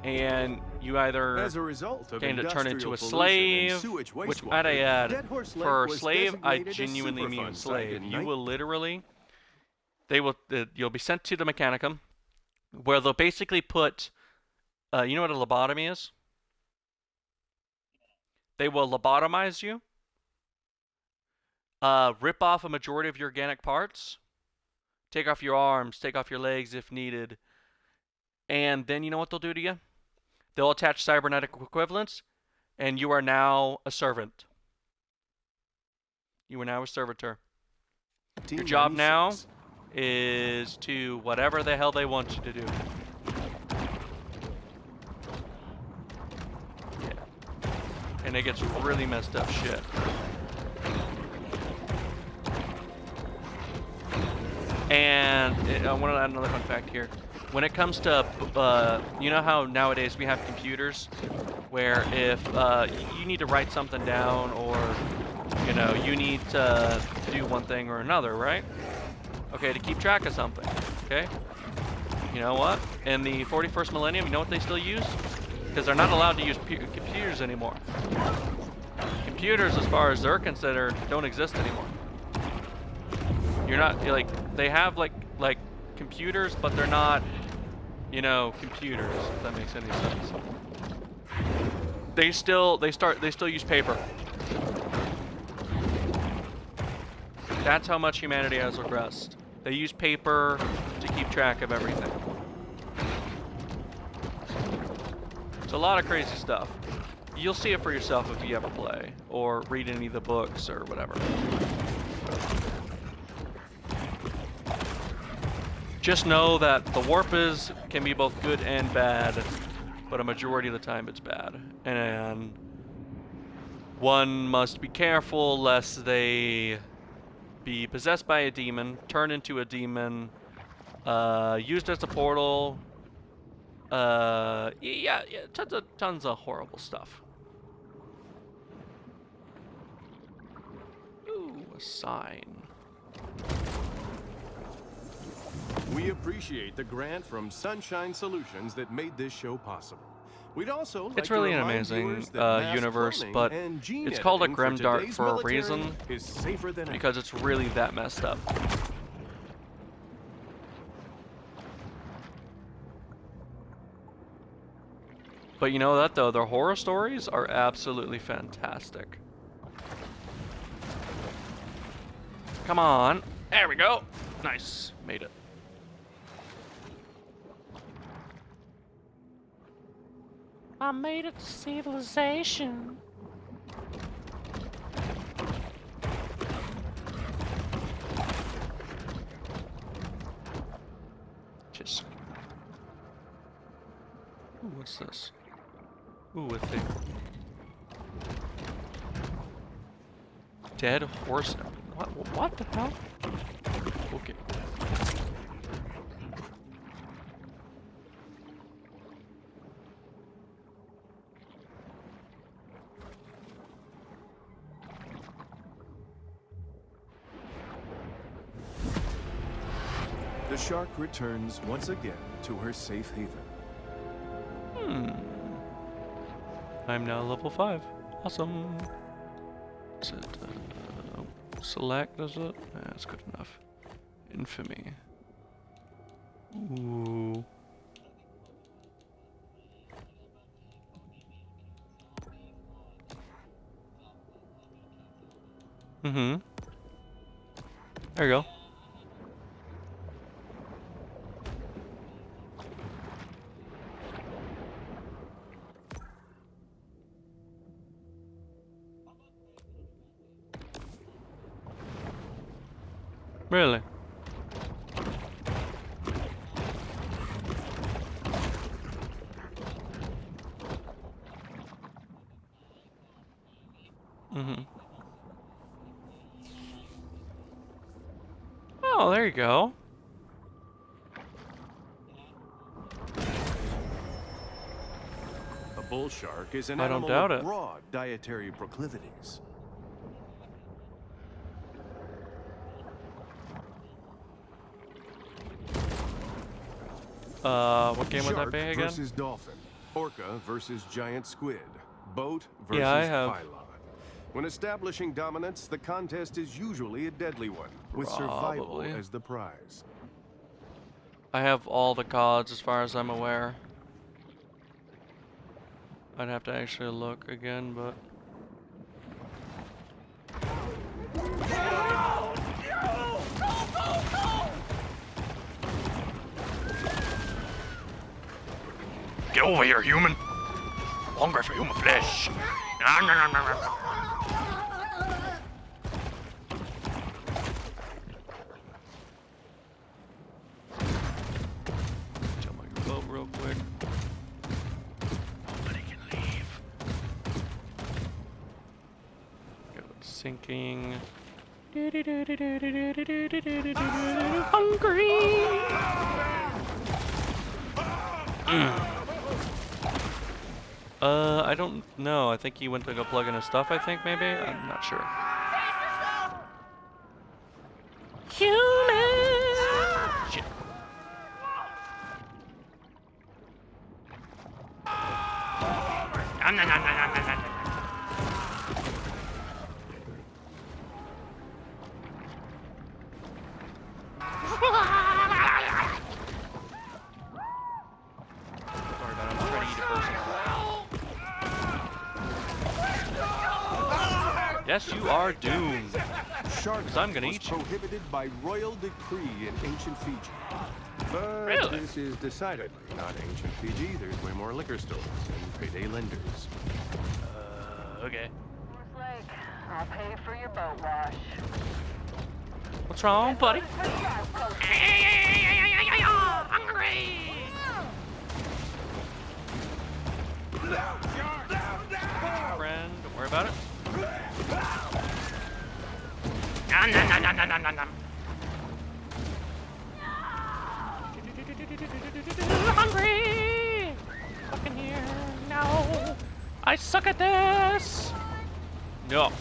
and you either As a result of came to turn into industrial a pollution slave, and sewage which wastewater, might I add, Dead Horse Lake for a was slave, I designated a genuinely mean Superfund site slave. in You will literally, you'll be sent to the Mechanicum, where they'll basically put, you know what a lobotomy is? They will lobotomize you, rip off a majority of your organic parts, take off your arms, take off your legs if needed, and then you know what they'll do to you? They'll attach cybernetic equivalents, and you are now a servant. You are now a servitor. Your job now 1996. is to whatever the hell they want you to do. Yeah. And it gets really messed up shit. And I want to add another fun fact here. When it comes to, you know how nowadays we have computers where if you need to write something down or, you know, you need to do one thing or another, right? Okay, to keep track of something, okay? You know what? In the 41st millennium, you know what they still use? Because they're not allowed to use computers anymore. Computers, as far as they're considered, don't exist anymore. You're not, like, they have, like computers, but they're not, you know, computers, if that makes any sense. They still use paper. That's how much humanity has regressed. They use paper to keep track of everything. It's a lot of crazy stuff. You'll see it for yourself if you ever play, or read any of the books, or whatever. Just know that the warp can be both good and bad, but a majority of the time it's bad. And one must be careful lest they be possessed by a demon, turn into a demon, used as a portal. Yeah, tons of horrible stuff. Ooh, a sign. We appreciate the grant from Sunshine Solutions that made this show possible. We'd also like It's really to an remind amazing viewers that mass universe, cloning but and gene it's called a editing for grimdark today's for a military reason, is safer than ever. because it's really that messed up. But you know that though, their horror stories are absolutely fantastic. Come on. There we go. Nice. Made it. I made it to civilization. Just What's this? Ooh, a thing. Dead horse. What the hell? Okay. The shark returns once again to her safe haven. I'm now level 5. Awesome. Is it, select, is it? That's good enough. Infamy. Ooh. Mm-hmm. There you go. Really? Mm-hmm. Oh, there you go. A bull shark is an I don't animal doubt with it. broad dietary proclivities. What game would that Shark be again? versus dolphin. Orca versus giant squid. Boat versus Yeah, I have. pylon. When establishing dominance, the contest is usually a deadly one, with survival Probably. as the prize. I have all the gods as far as I'm aware. I'd have to actually look again, but... Get over here, human. Hungry for human flesh. Nom, nom, nom, nom, nom. Jump on your boat real quick. Nobody can leave. Go sinking. Hungry! I don't know. I think he went to go plug in his stuff, I think, maybe? I'm not sure. Human! Shit. Nom, nom, nom, nom, nom, nom, nom. Sorry about it. I'm trying to eat a person. Yes, you are doomed. Shark I'm gonna was eat you. prohibited by royal decree in ancient Fiji. But Really? this is decidedly not ancient Fiji. There's way more liquor stores and payday lenders. Okay. Lake, I'll pay for your boat wash. What's wrong, buddy? Hungry. Friend, don't worry about it. Nom, nom, nom, nom, nom, nom, nom, nom. Hungry! Fucking here. No. I suck at this. No.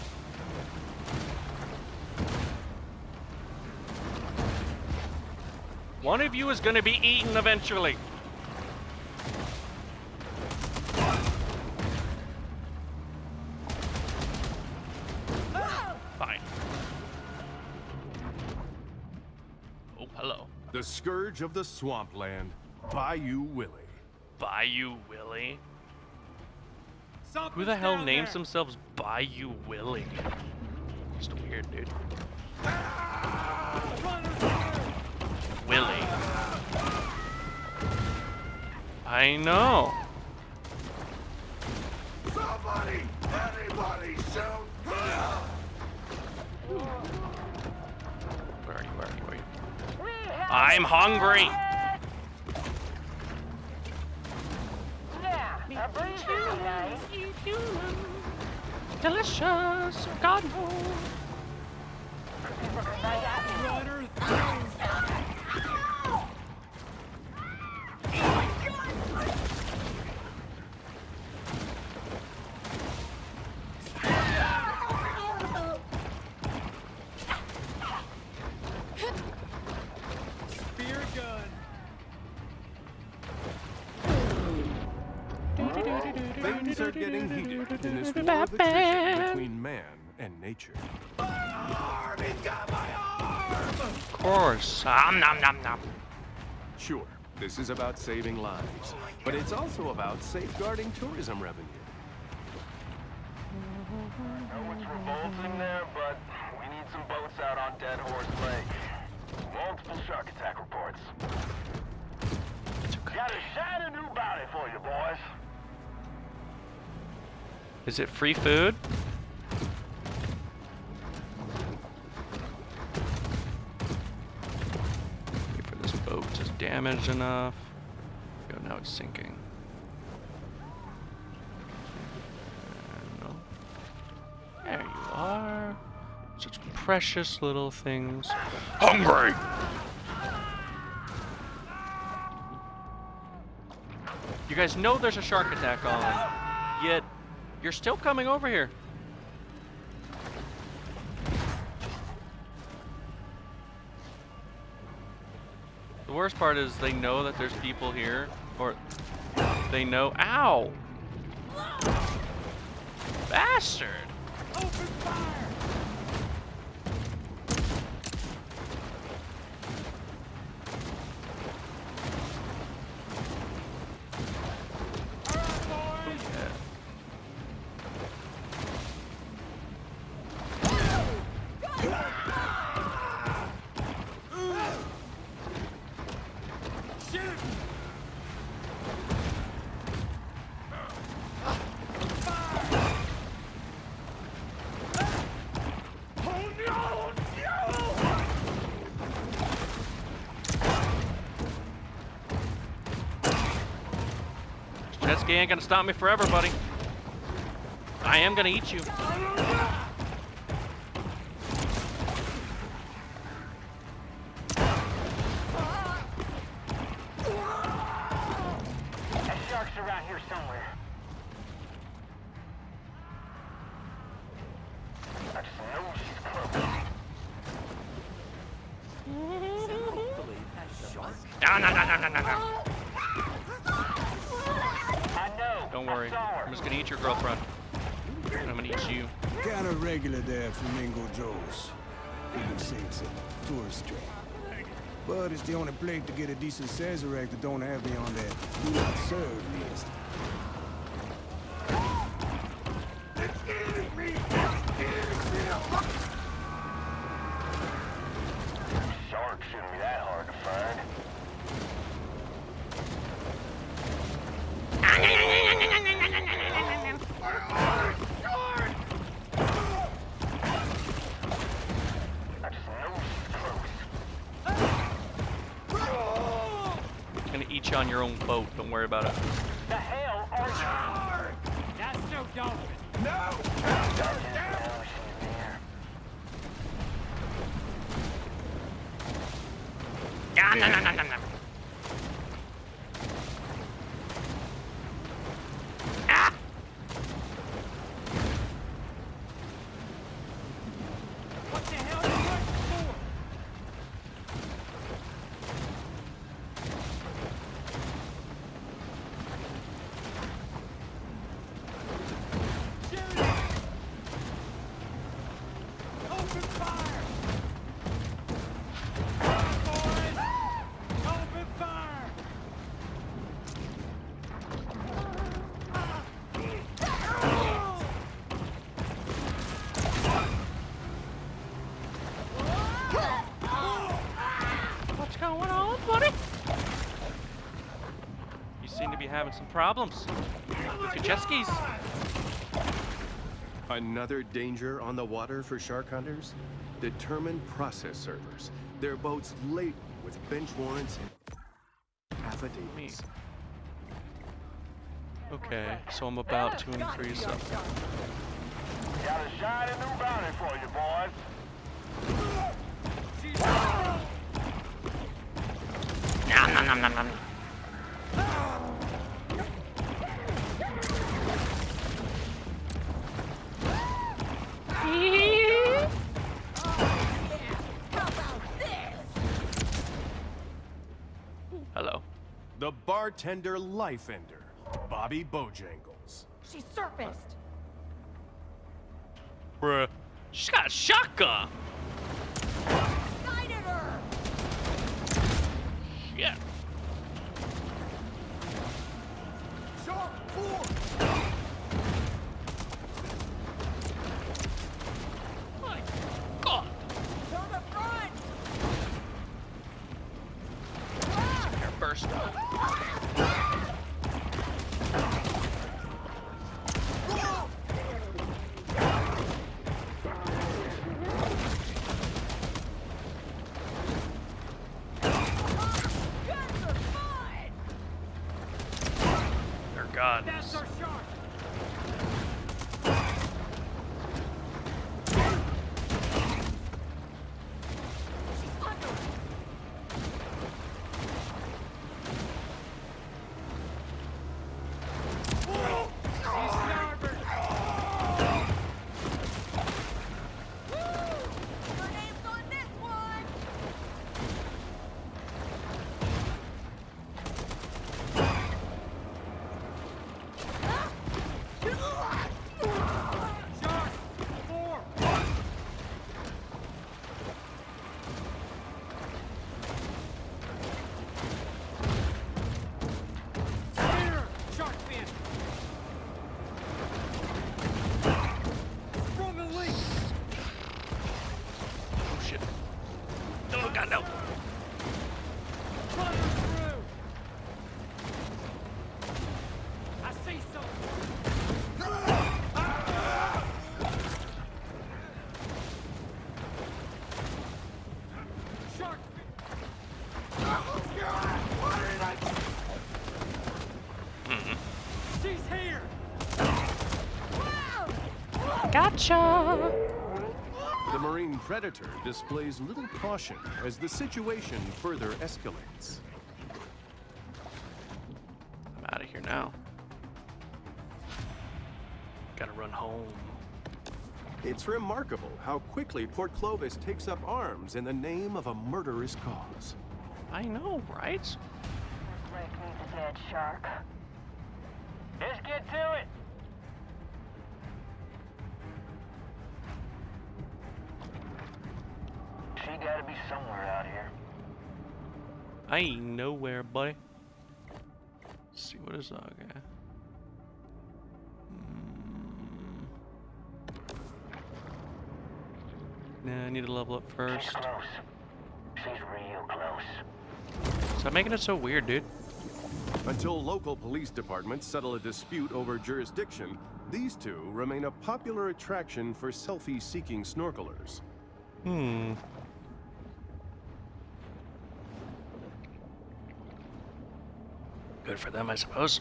One of you is gonna be eaten eventually. Fine. Oh, hello. The scourge of the swampland, Bayou Willie. Bayou Willie? Who the hell names themselves Bayou Willie? Just weird, dude. Willie. I know. Somebody! Anybody shoot! Where are you? Where are you? Where are you? I'm hungry. Now, human. Delicious. God knows. Spear gun. Things are getting heated in this war of attrition between man and nature. Of course. Nom nom nom. Sure, this is about saving lives, but it's also about safeguarding tourism revenue. I know it's revolting there, but we need some boats out on Dead Horse Lake. Multiple shark attack reports. Got a shiny new bounty for you, boys. Is it free food? Wait for this boat is damaged enough. Go, now it's sinking. No. There you are. Such precious little things. Hungry! You guys know there's a shark attack on, yet you're still coming over here. The worst part is they know that there's people here, or they know. Ow! Bastard! Open fire! Jet ski ain't gonna stop me forever, buddy. I am gonna eat you. That shark's around here somewhere. I just know she's close. No, no, no, no, no, no, no. I know. Don't worry. I saw her. I'm just gonna eat your girlfriend. And I'm gonna eat you. Kind of regular there, Flamingo Joe's. People say it's a tourist trap. But it's the only place to get a decent Sazerac that don't have me on that do not serve list. Shark shouldn't be that hard to find. I just know she's close. I'm gonna eat you on your own boat. Don't worry about it. The hell are you? That's no dolphin. I just know she's there. No, no, no, no, no, no. Ah! What the hell are you looking for? Shoot it! Open fire! Boys! Open fire! What's going on, buddy? You seem to be having some problems with your jet skis. Another danger on the water for shark hunters? Determined process servers. Their boats laden with bench warrants and affidavits. Okay, so I'm about to increase up. Got a shiny new bounty for you, boys. Nom nom nom nom nom. Hello. The bartender life ender, Bobby Bojangles. She surfaced. Bruh. She's got a shotgun. Sighted her. Yeah. My God. To the front. Air burst up. Guns are fine. Dear God. That's our shark. She's under us. Your name's on this one. Oh shit. Oh God, no. I see something. Shark. She's here. Gotcha. The Marine Predator displays little caution as the situation further escalates. I'm out of here now. Gotta run home. It's remarkable how quickly Port Clovis takes up arms in the name of a murderous cause. I know, right? This lake needs a dead shark. Let's get to it. She gotta be somewhere out here. I ain't nowhere, buddy. Let's see, what is that? Okay. Nah, I need to level up first. She's close. She's real close. Stop making it so weird, dude. Until local police departments settle a dispute over jurisdiction, these two remain a popular attraction for selfie-seeking snorkelers. Hmm. Good for them, I suppose.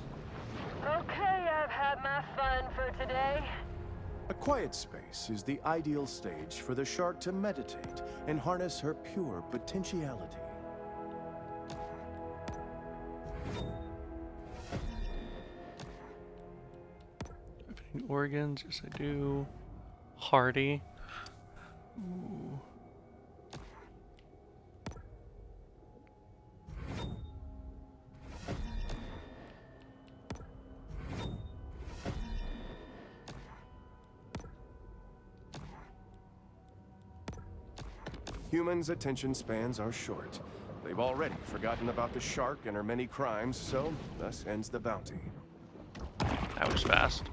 Okay, I've had my fun for today. A quiet space is the ideal stage for the shark to meditate and harness her pure potentiality. Any organs? Yes, I do. Hardy. Ooh. Humans' attention spans are short. They've already forgotten about the shark and her many crimes, so thus ends the bounty. That was fast.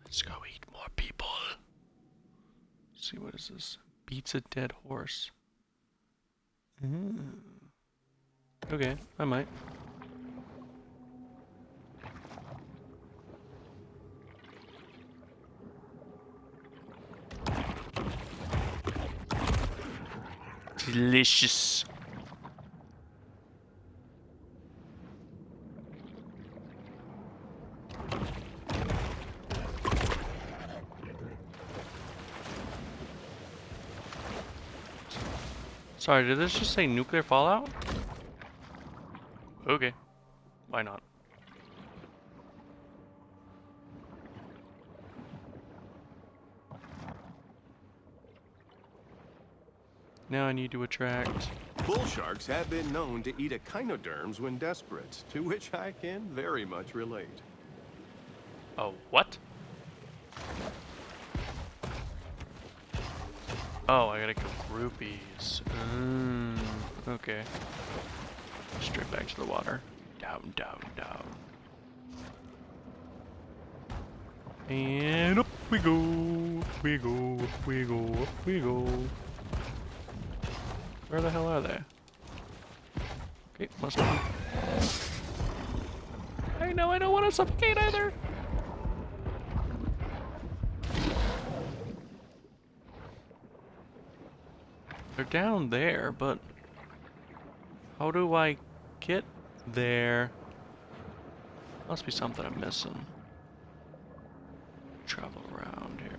Let's go eat more people. Let's see, what is this? Beats a dead horse. Okay, I might. Delicious. Sorry, did this just say nuclear fallout? Okay. Why not? Now I need to attract... Bull sharks have been known to eat echinoderms when desperate, to which I can very much relate. Oh, what? Oh, I gotta kill groupies. Okay. Straight back to the water. Down, down, down. And up we go, up we go, up we go, up we go. Where the hell are they? Okay, must be. I know, I don't want to suffocate either. They're down there, but how do I get there? Must be something I'm missing. Travel around here.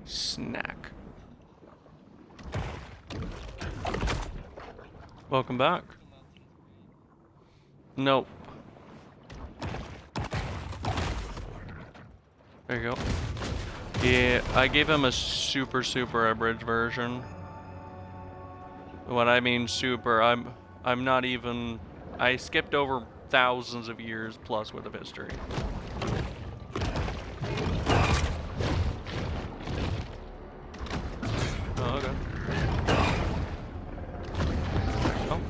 Snack. Welcome back. Nope. There you go. Yeah, I gave him a super abridged version. When I mean super, I'm not even... I skipped over thousands of years plus worth of history. Oh, okay. Oh.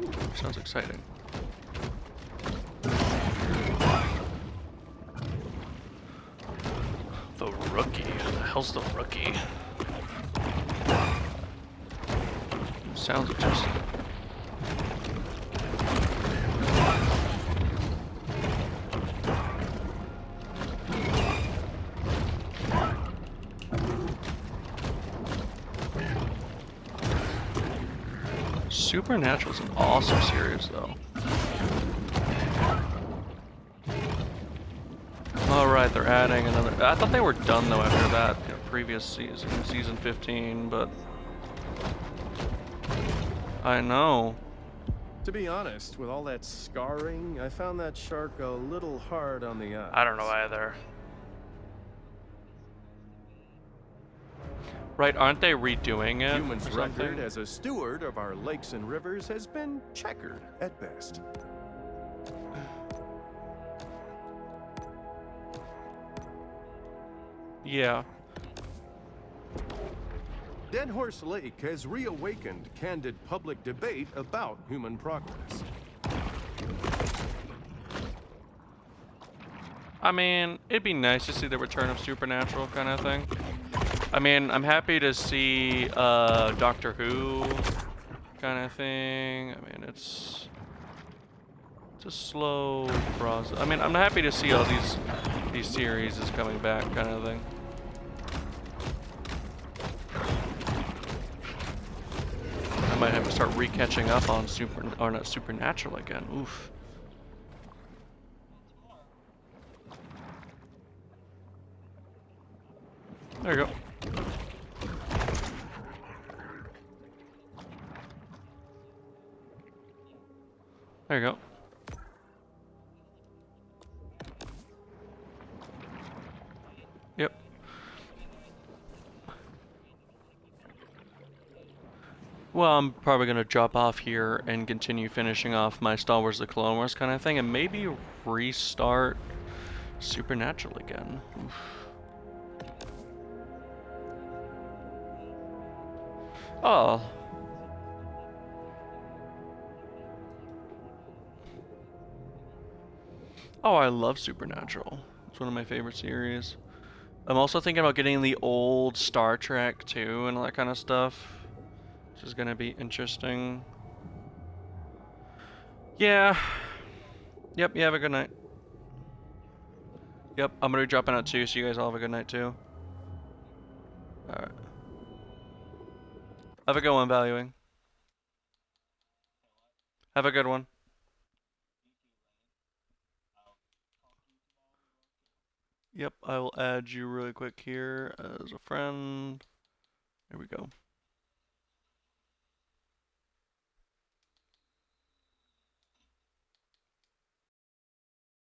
Ooh, sounds exciting. The rookie. Who the hell's the rookie? Sounds interesting. Supernatural's an awesome series, though. Alright, they're adding another... I thought they were done, though, after that previous season, season 15, but... I know. To be honest, with all that scarring, I found that shark a little hard on the eyes. I don't know either. Right, aren't they redoing it? Humans' record as a steward of our lakes and rivers has been checkered at best. Yeah. Dead Horse Lake has reawakened candid public debate about human progress. I mean, it'd be nice to see the return of Supernatural kind of thing. I mean, I'm happy to see Doctor Who kind of thing. I mean, it's a slow process. I mean, I'm happy to see all these series is coming back kind of thing. I might have to start re-catching up on Supernatural again. Oof. There you go. There you go. Yep. Well, I'm probably going to drop off here and continue finishing off my Star Wars The Clone Wars kind of thing and maybe restart Supernatural again. Oof. Oh. Oh, I love Supernatural. It's one of my favorite series. I'm also thinking about getting the old Star Trek too and all that kind of stuff. Which is gonna be interesting. Yeah. Yep, you have a good night. Yep, I'm gonna be dropping out too, so you guys all have a good night too. Alright. Have a good one, Valuing. Have a good one. Yep, I will add you really quick here as a friend. There we go.